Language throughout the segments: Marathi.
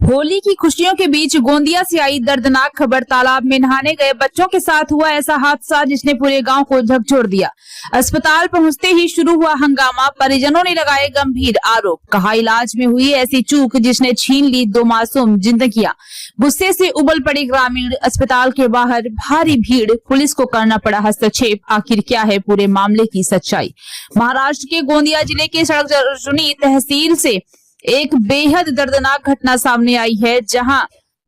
होली की खुशियों के बीच गोंदिया से आई दर्दनाक खबर। तालाब में नहाने गए बच्चों के साथ हुआ ऐसा हादसा जिसने पूरे गांव को झकझोर दिया। अस्पताल पहुंचते ही शुरू हुआ हंगामा। परिजनों ने लगाए गंभीर आरोप। कहा, इलाज में हुई ऐसी चूक जिसने छीन ली 2 मासूम जिंदगियां। गुस्से से उबल पड़े ग्रामीण। अस्पताल के बाहर भारी भीड़। पुलिस को करना पड़ा हस्तक्षेप। आखिर क्या है पूरे मामले की सच्चाई? महाराष्ट्र के गोंदिया जिले के सड़क तहसील से एक बेहद दर्दनाक घटना सामने आई है, जहां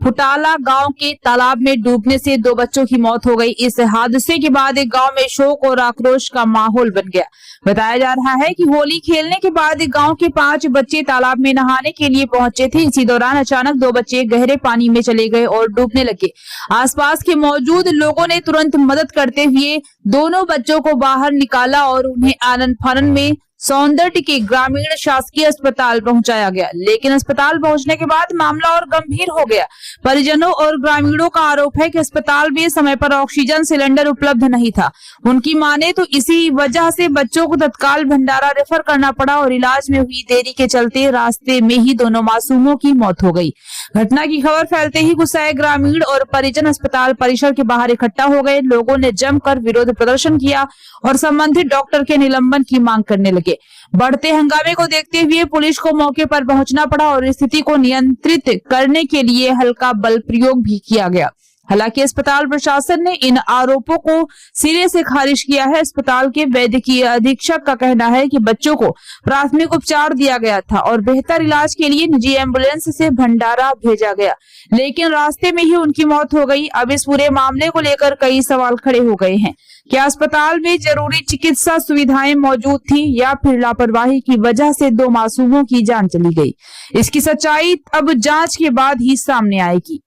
फुटाला गांव के तालाब में डूबने से 2 बच्चों की मौत हो गई। इस हादसे के बाद एक गांव में शोक और आक्रोश का माहौल बन गया। बताया जा रहा है कि होली खेलने के बाद गांव के 5 बच्चे तालाब में नहाने के लिए पहुंचे थे। इसी दौरान अचानक 2 बच्चे गहरे पानी में चले गए और डूबने लगे। आसपास के मौजूद लोगों ने तुरंत मदद करते हुए दोनों बच्चों को बाहर निकाला और उन्हें आनन फानन में सौंदर्य के ग्रामीण शासकीय अस्पताल पहुंचाया गया। लेकिन अस्पताल पहुंचने के बाद मामला और गंभीर हो गया। परिजनों और ग्रामीणों का आरोप है कि अस्पताल में समय पर ऑक्सीजन सिलेंडर उपलब्ध नहीं था। उनकी माने तो इसी वजह से बच्चों को तत्काल भंडारा रेफर करना पड़ा और इलाज में हुई देरी के चलते रास्ते में ही दोनों मासूमों की मौत हो गई। घटना की खबर फैलते ही गुस्साए ग्रामीण और परिजन अस्पताल परिसर के बाहर इकट्ठा हो गए। लोगों ने जमकर विरोध प्रदर्शन किया और संबंधित डॉक्टर के निलंबन की मांग करने लगे। बढ़ते हंगामे को देखते हुए पुलिस को मौके पर पहुंचना पड़ा और स्थिति को नियंत्रित करने के लिए हल्का बल प्रयोग भी किया गया। हालांकि अस्पताल प्रशासन ने इन आरोपों को सिरे से खारिज किया है। अस्पताल के वैद्यकीय अधीक्षक का कहना है कि बच्चों को प्राथमिक उपचार दिया गया था और बेहतर इलाज के लिए निजी एम्बुलेंस से भंडारा भेजा गया, लेकिन रास्ते में ही उनकी मौत हो गई। अब इस पूरे मामले को लेकर कई सवाल खड़े हो गए हैं। क्या अस्पताल में जरूरी चिकित्सा सुविधाएं मौजूद थी या फिर लापरवाही की वजह से 2 मासूमों की जान चली गई? इसकी सच्चाई अब जांच के बाद ही सामने आएगी।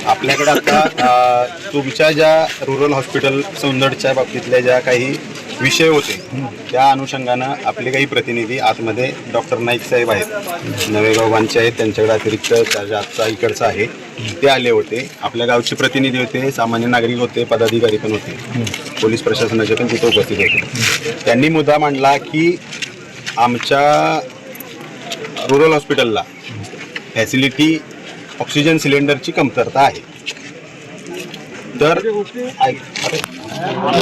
आपल्याकडे आता तुमच्या ज्या रुरल हॉस्पिटल सौंदर्याच्या बाबतीतल्या ज्या काही विषय होते त्या अनुषंगानं आपले काही प्रतिनिधी आतमध्ये डॉक्टर नाईक साहेब आहेत, नवेगावचे आहेत, त्यांच्याकडे अतिरिक्त आजचा इकडचा आहे, ते आले होते. आपल्या गावचे प्रतिनिधी होते, सामान्य नागरिक होते, पदाधिकारी पण होते, पोलीस प्रशासनाचे पण तिथे उपस्थित होते. त्यांनी मुद्दा मांडला की आमच्या रुरल हॉस्पिटलला फॅसिलिटी ऑक्सिजन सिलेंडरची कमतरता आहे. तर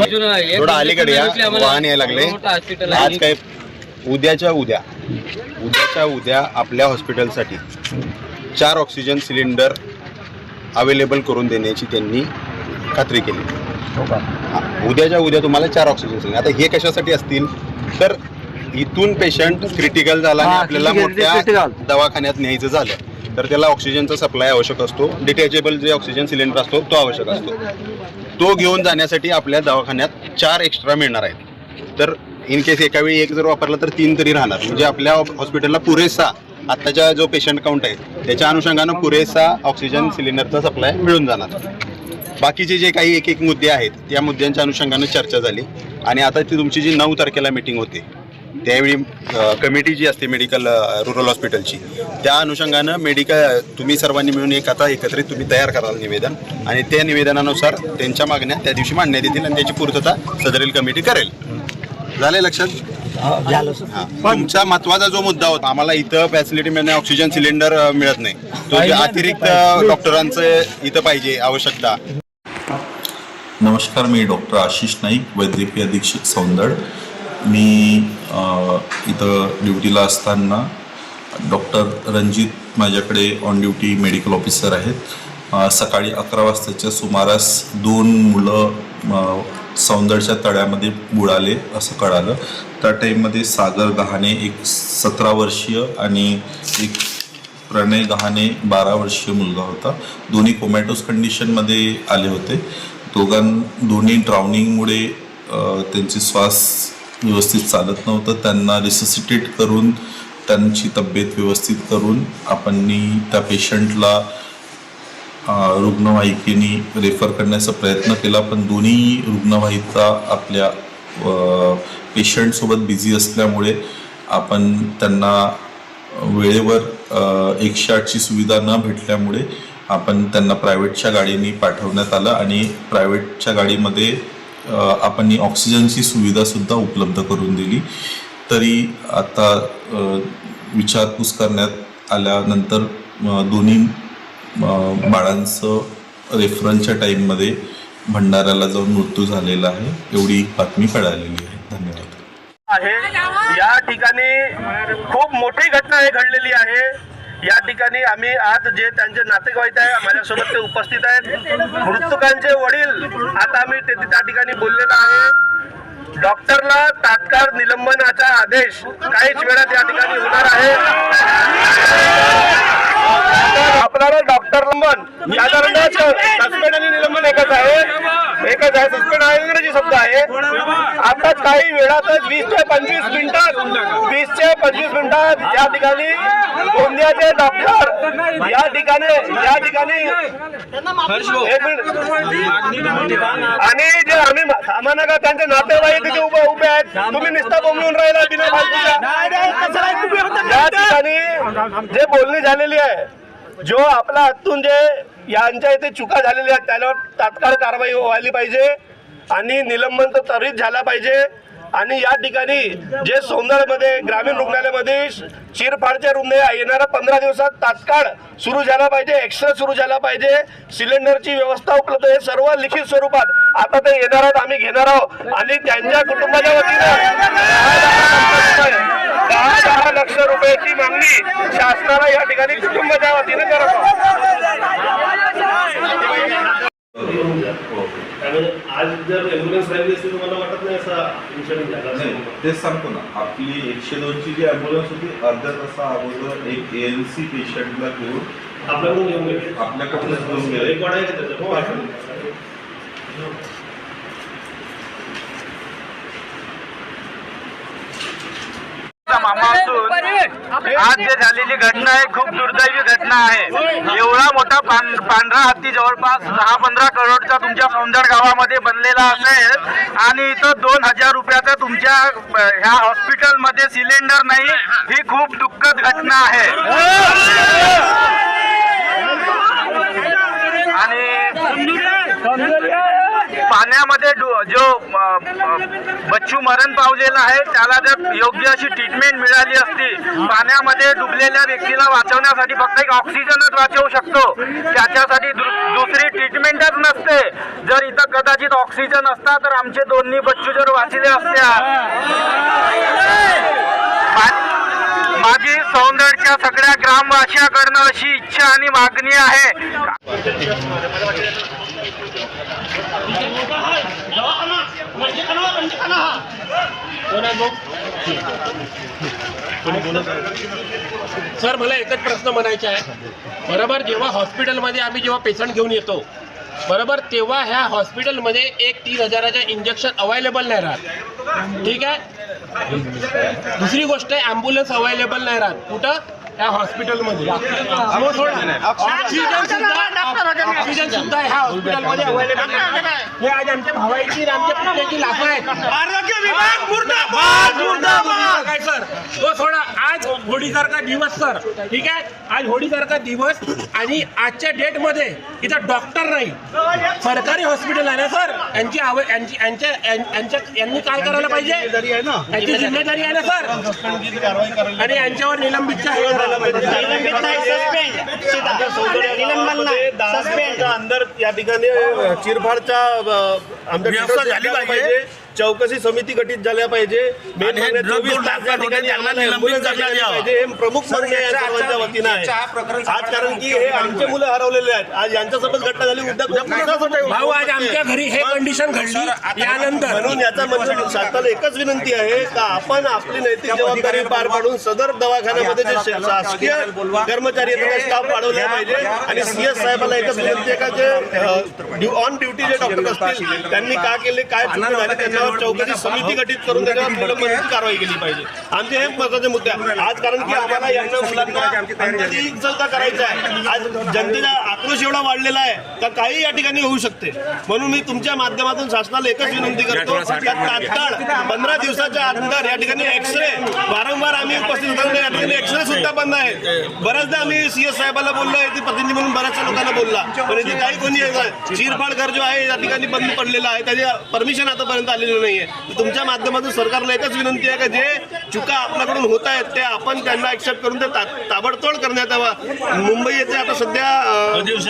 थोडं अलीकडे या, वाहन यायला लागले. आज काय उद्याच्या उद्या आपल्या हॉस्पिटलसाठी 4 ऑक्सिजन सिलेंडर अवेलेबल करून देण्याची त्यांनी खात्री केली. उद्याच्या उद्या तुम्हाला 4 ऑक्सिजन सिलेंडर. आता हे कशासाठी असतील तर इथून पेशंट क्रिटिकल झाला आणि आपल्याला मोठ्या दवाखान्यात न्यायचं झालं तर त्याला ऑक्सिजनचा सप्लाय आवश्यक असतो. डिटॅचेबल जे ऑक्सिजन सिलेंडर असतो तो आवश्यक असतो. तो घेऊन जाण्यासाठी आपल्या दवाखान्यात 4 एक्स्ट्रा मिळणार आहेत. तर इन केस एका वेळी 1 जर वापरला तर 3 तरी राहणार. म्हणजे आपल्या हॉस्पिटलला पुरेसा आत्ताच्या जो पेशंट काउंट आहे त्याच्या अनुषंगानं पुरेसा ऑक्सिजन सिलेंडरचा सप्लाय मिळून जाणार. बाकीचे जे काही एक मुद्दे आहेत त्या मुद्द्यांच्या अनुषंगानं चर्चा झाली आणि आता ती तुमची जी 9 तारखेला मीटिंग होते त्यावेळी कमिटी जी असते मेडिकल रुरल हॉस्पिटलची त्या अनुषंगानं तुम्ही सर्वांनी मिळून आता एकत्रित तुम्ही तयार कराल निवेदन आणि त्या निवेदनानुसार त्यांच्या मागण्या त्या दिवशी मांडण्यात येतील आणि त्याची पूर्तता सदरील कमिटी करेल. झाले लक्षात? तुमचा महत्वाचा जो मुद्दा होता आम्हाला इथं फॅसिलिटी मिळणे, ऑक्सिजन सिलेंडर मिळत नाही, तो अतिरिक्त डॉक्टरांचं इथं पाहिजे आवश्यकता. नमस्कार, मी डॉक्टर आशिष नाईक, वैद्यकीय अधीक्षक सौंदर्य. मी इथं ड्युटीला असताना डॉक्टर रणजित माझ्याकडे ऑन ड्युटी मेडिकल ऑफिसर आहेत. सकाळी 11 वाजताच्या सुमारास 2 मुलं सौंदर्याच्या तळ्यामध्ये बुडाले असं कळालं. त्या टाईममध्ये सागर गहाणे एक 17 वर्षीय आणि एक प्रणय गहाणे 12 वर्षीय मुलगा होता. दोन्ही कोमॅटोस कंडिशनमध्ये आले होते. दोन्ही ड्राउनिंगमुळे त्यांचे श्वास व्यवस्थित चालत नव्हतं. त्यांना रिससिटेट करून त्यांची तब्येत व्यवस्थित करून आपण त्या पेशंटला रुग्णवाहिकेने रेफर करण्याचा प्रयत्न केला, पण दोन्ही रुग्णवाहिका आपल्या पेशंटसोबत बिझी असल्यामुळे आपण त्यांना वेळेवर 108ची सुविधा न भेटल्यामुळे आपण त्यांना प्रायव्हेटच्या गाडीने पाठवण्यात आलं आणि प्रायव्हेटच्या गाडीमध्ये आपण ऑक्सिजनची सुविधासुद्धा उपलब्ध करून दिली. तरी आता विचारपूस करण्यात आल्यानंतर दोन्ही बाळांचं रेफरलच्या टाईममध्ये भंडाऱ्याला जाऊन मृत्यू झालेला आहे, एवढी बातमी कळालेली आहे. धन्यवाद. आहे या ठिकाणी खूप मोठी घटना हे घडलेली आहे. या ठिकाणी आम्ही आज जे त्यांचे नातेवाईक आहे माझ्यासोबत ते उपस्थित आहेत. मृतकांचे वडील आता आम्ही त्या ठिकाणी बोललेलो आहे. डॉक्टरला तात्काळ निलंबनाचा आदेश काहीच वेळात या ठिकाणी होणार आहे. आपल्याला डॉक्टर निलंबन साधारणतः सस्पेंड आणि निलंबन एकच आहे. सस्पेंड हा इंग्रजी शब्द आहे. आता काही वेळातच 20 ते 25 मिनिटात या ठिकाणी गोंदियाचे डॉक्टर या ठिकाणी एक मिनिट आणि जे आम्ही सामान्य का त्यांचे नातेवाईक तिथे उभे आहेत. तुम्ही निस्ता बोंबलून राहिला बिना या ठिकाणी जे बोलणी झालेली आहे, जो आपल्या हातून जे यांच्या इथे चुका झालेल्या आहेत त्यावर तात्काळ कारवाई व्हायला पाहिजे आणि निलंबन तर त्वरित झाला पाहिजे. आणि या ठिकाणी जे सौंदर्यमध्ये ग्रामीण रुग्णालयामध्ये चिरफाडचे रुग्ण येणाऱ्या 15 दिवसात तात्काळ सुरू झाला पाहिजे. एक्सरे सुरू झाला पाहिजे. सिलेंडरची व्यवस्था उपलब्ध आहे सर्व लिखित स्वरूपात. आता ते येणार आहेत, आम्ही घेणार आहोत आणि त्यांच्या कुटुंबाच्या वतीनं 10 लाख रुपयाची मागणी शासनाला या ठिकाणी कुटुंबाच्या वतीने करत आहोत. आज जर ॲम्ब्युलन्स राहिली असती तर मला वाटत नाही असा इन्सिडेंट झाला. तेच सांगतो ना, आपली 102ची जी ॲम्ब्युलन्स होती अर्ध्या तासा अगोदर एक ANC पेशंटला घेऊन आपल्याकडून घेऊन गेले. आपल्याकडूनच घेऊन गेले. रेकॉर्ड आहे का त्याचं? हो आहे. आज जे झालेली घटना आहे खूप दुर्दैवी घटना आहे. एवढा मोठा पांढरा हत्ती जवळपास 10-15 करोडचा तुमच्या सौंदर्य गावामध्ये बनलेला असेल आणि इथं 2000 रुपयाचा तुमच्या ह्या हॉस्पिटलमध्ये सिलेंडर नाही, ही खूप दुःखद घटना आहे. आणि पाण्यामध्ये जो बच्चू मरण पावलेला आहे त्याला जर योग्य अशी ट्रीटमेंट मिळाली असती, पाण्यामध्ये डुबलेल्या व्यक्तीला वाचवण्यासाठी फक्त एक ऑक्सिजनच वाचवू शकतो, त्याच्यासाठी दुसरी ट्रीटमेंटच नसते. जर इथं कदाचित ऑक्सिजन असता तर आमचे दोन्ही बच्चू जर वाचले असत्या. माझी सौंदर्याच्या सगळ्या ग्रामवासियांकडनं अशी इच्छा आणि मागणी आहे. सर, मला एकच प्रश्न म्हणायचा आहे. बरोबर, जेव्हा हॉस्पिटलमध्ये आम्ही जेव्हा पेशंट घेऊन येतो बरोबर, तेव्हा ह्या हॉस्पिटलमध्ये एक 30,000चं इंजेक्शन अवेलेबल नाही राहत. ठीक आहे. दुसरी गोष्ट आहे, ॲम्ब्युलन्स अवेलेबल नाही राहत. कुठं? त्या हॉस्पिटलमध्ये. ऑक्सिजन सुद्धा ह्या हॉस्पिटलमध्ये अवेलेबल नाही. हे आज आमच्या भावाची आणि आमच्या पुण्याची लाभ आहेत. आरोग्य विभाग मुर्दाबाद काय सर, तो सोडा. आज होळीसारखा दिवस सर, ठीक आहे, आज होळीसारखा दिवस आणि आजच्या डेटमध्ये इथं डॉक्टर नाही. सरकारी हॉस्पिटल आहे ना सर, यांनी काय करायला पाहिजे, यांची जिम्मेदारी आहे ना सर. आणि यांच्यावर निलंबितचा हे करायला पाहिजे. अंदर या ठिकाणी चिरफाडचा व्यवस्था झाली पाहिजे. चौकशी समिती गठीत झाल्या पाहिजे. मेन म्हणजे 24 तास या ठिकाणी आम्हाला ॲम्ब्युलन्स झाली पाहिजे. हे प्रमुख मागणी आहे सर्वांच्या वतीनं आहे. आज कारण की हे आमचे मुलं हरवलेले आहेत. आज यांच्यासोबत घटना झाली. उद्या भाऊ, आज आमच्या घरी हे कंडिशन घडली यानंतर. म्हणून याचा म्हणजे शासनाला एकच विनंती आहे का आपण आपली नैतिक जबाबदारी पार पाडून सदर दवाखान्यामध्ये जे शासकीय कर्मचारी आहेत स्टाफ वाढवला पाहिजे. आणि CS साहेबांना एकच विनंती आहे का जे ऑन ड्युटी जे डॉक्टर असतील त्यांनी का केले, काय चुकी झाली, त्याच्यावर चौकशी समिती गठीत करून त्याच्यावर निलंबनाची कारवाई केली पाहिजे. आमचे हे महत्वाचे मुद्दे आज कारण की आम्हाला यांना मुलांना अंत्यविसर्जन करायचं आहे. आज जनतेच्या आक्रोश एवढा वाढलेला आहे का काही या ठिकाणी होऊ शकते. म्हणून मी तुमच्या माध्यमातून शासनाला एकच विनंती करतो की तात्काळ 15 दिवसाच्या अंतर या ठिकाणी एक्सरे वारंवार आम्ही उपस्थित होतो, या ठिकाणी एक्सरे सुद्धा बंद आहे. बऱ्याचदा आम्ही CS साहेबांना बोललो, येथे प्रतिनिधी म्हणून बऱ्याचशा लोकांना बोलला, पण इथे काही कोणी शिरपाडकर जो आहे या ठिकाणी बंद पडलेला आहे, त्याची परमिशन आतापर्यंत आलेली नाहीये. तुमच्या माध्यमातून सरकारला एकच विनंती आहे की जे चुका आपल्याकडून होत आहेत ते आपण त्यांना एक्सेप्ट करून ते ताबडतोड करण्यात यावा. मुंबई येथे आता सध्या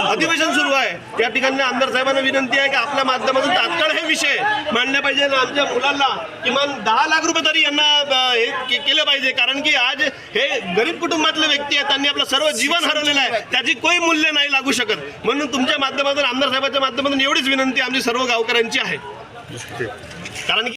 अधिवेशन सुरू आहे, त्या ठिकाणी आमदार साहेबांना विनंती आहे की आपल्या माध्यमातून तात्काळ हे विषय मांडले पाहिजे आणि आमच्या मुलांना किमान 10 लाख रुपये तरी यांना हे केलं पाहिजे. कारण की आज हे गरीब कुटुंबातले व्यक्ती आहेत, त्यांनी आपलं सर्व जीवन हरवलेलं आहे, त्याची काही मूल्य नाही लागू शकत. म्हणून तुमच्या माध्यमातून आमदार साहेबांच्या माध्यमातून एवढीच विनंती आमची सर्व गावकऱ्यांची आहे. कारण की